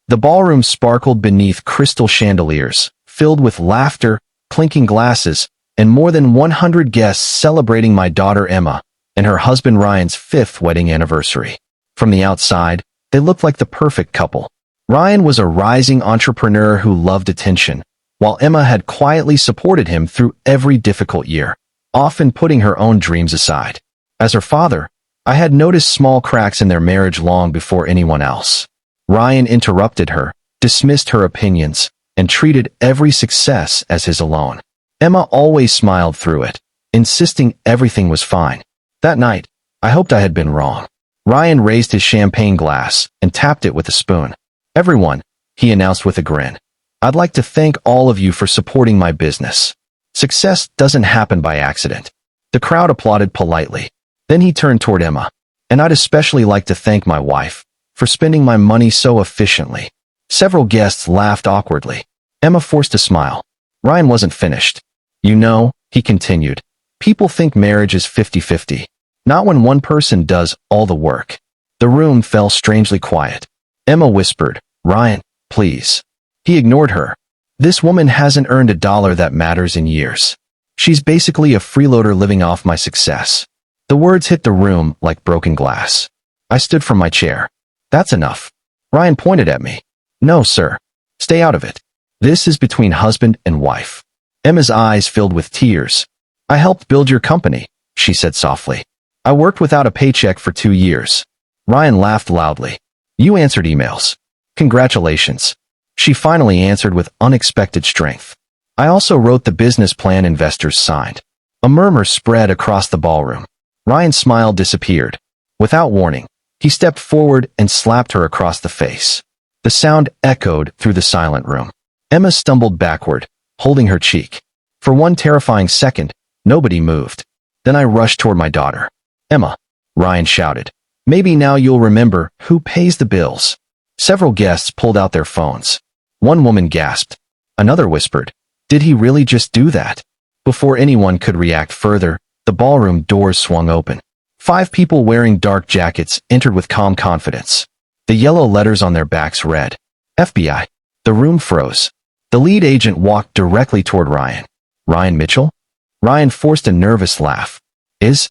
The ballroom sparkled beneath crystal chandeliers, filled with laughter, clinking glasses, and more than 100 guests celebrating my daughter Emma and her husband Ryan's 5th wedding anniversary. From the outside, they looked like the perfect couple. Ryan was a rising entrepreneur who loved attention, while Emma had quietly supported him through every difficult year, often putting her own dreams aside. As her father, I had noticed small cracks in their marriage long before anyone else. Ryan interrupted her, dismissed her opinions, and treated every success as his alone. Emma always smiled through it, insisting everything was fine. That night, I hoped I had been wrong. Ryan raised his champagne glass and tapped it with a spoon. "Everyone," he announced with a grin, "I'd like to thank all of you for supporting my business. Success doesn't happen by accident." The crowd applauded politely. Then he turned toward Emma. "And I'd especially like to thank my wife for spending my money so efficiently." Several guests laughed awkwardly. Emma forced a smile. Ryan wasn't finished. "You know," he continued, "people think marriage is 50-50. Not when one person does all the work." The room fell strangely quiet. Emma whispered, "Ryan, please." He ignored her. "This woman hasn't earned a dollar that matters in years. She's basically a freeloader living off my success." The words hit the room like broken glass. I stood from my chair. "That's enough." Ryan pointed at me. "No, sir. Stay out of it. This is between husband and wife." Emma's eyes filled with tears. "I helped build your company," she said softly. "I worked without a paycheck for 2 years." Ryan laughed loudly. "You answered emails. Congratulations." She finally answered with unexpected strength. "I also wrote the business plan investors signed." A murmur spread across the ballroom. Ryan's smile disappeared. Without warning, he stepped forward and slapped her across the face. The sound echoed through the silent room. Emma stumbled backward, holding her cheek. For one terrifying second, nobody moved. Then I rushed toward my daughter. "Emma," Ryan shouted, "maybe now you'll remember who pays the bills." Several guests pulled out their phones. One woman gasped. Another whispered, "Did he really just do that?" Before anyone could react further, the ballroom doors swung open. 5 people wearing dark jackets entered with calm confidence. The yellow letters on their backs read, "FBI." The room froze. The lead agent walked directly toward Ryan. "Ryan Mitchell?" Ryan forced a nervous laugh. Is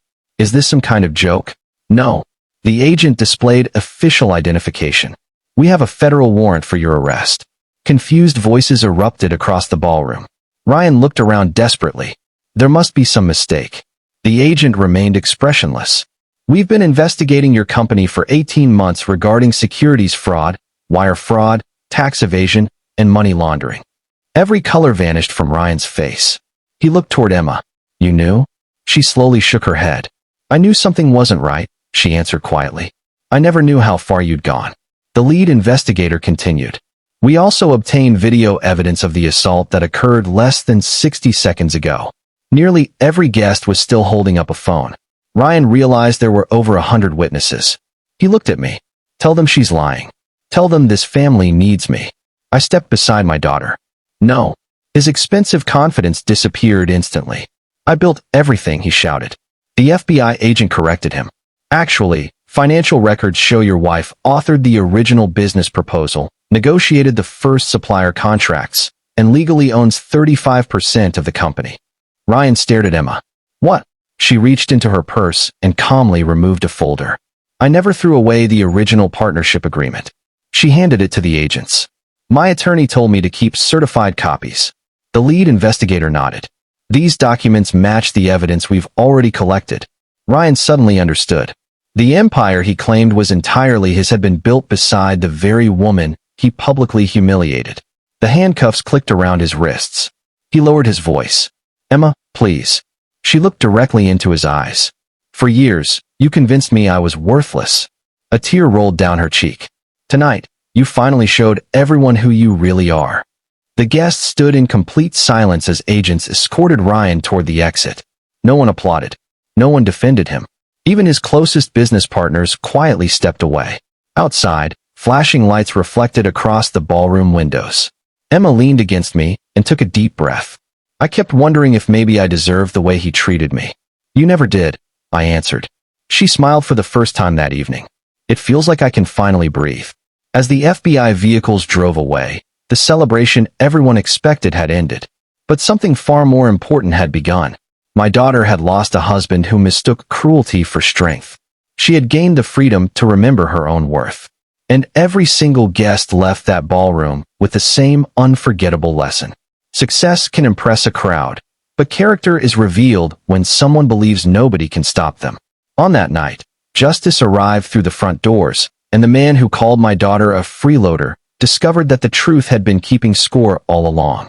this some kind of joke?" "No." The agent displayed official identification. "We have a federal warrant for your arrest." Confused voices erupted across the ballroom. Ryan looked around desperately. There must be some mistake. The agent remained expressionless. "We've been investigating your company for 18 months regarding securities fraud, wire fraud, tax evasion, and money laundering." Every color vanished from Ryan's face. He looked toward Emma. "You knew?" She slowly shook her head. "I knew something wasn't right," she answered quietly. "I never knew how far you'd gone." The lead investigator continued. "We also obtained video evidence of the assault that occurred less than 60 seconds ago." Nearly every guest was still holding up a phone. Ryan realized there were over 100 witnesses. He looked at me. "Tell them she's lying. Tell them this family needs me." I stepped beside my daughter. "No." His expensive confidence disappeared instantly. "I built everything," he shouted. The FBI agent corrected him. "Actually, financial records show your wife authored the original business proposal, negotiated the first supplier contracts, and legally owns 35% of the company." Ryan stared at Emma. "What?" She reached into her purse and calmly removed a folder. "I never threw away the original partnership agreement." She handed it to the agents. "My attorney told me to keep certified copies." The lead investigator nodded. "These documents match the evidence we've already collected." Ryan suddenly understood. The empire he claimed was entirely his had been built beside the very woman he publicly humiliated. The handcuffs clicked around his wrists. He lowered his voice. "Emma, please." She looked directly into his eyes. "For years, you convinced me I was worthless." A tear rolled down her cheek. "Tonight, you finally showed everyone who you really are." The guests stood in complete silence as agents escorted Ryan toward the exit. No one applauded. No one defended him. Even his closest business partners quietly stepped away. Outside, flashing lights reflected across the ballroom windows. Emma leaned against me and took a deep breath. I kept wondering if maybe I deserved the way he treated me. "You never did," I answered. She smiled for the first time that evening. "It feels like I can finally breathe." As the FBI vehicles drove away, the celebration everyone expected had ended. But something far more important had begun. My daughter had lost a husband who mistook cruelty for strength. She had gained the freedom to remember her own worth. And every single guest left that ballroom with the same unforgettable lesson. Success can impress a crowd, but character is revealed when someone believes nobody can stop them. On that night, justice arrived through the front doors, and the man who called my daughter a freeloader discovered that the truth had been keeping score all along.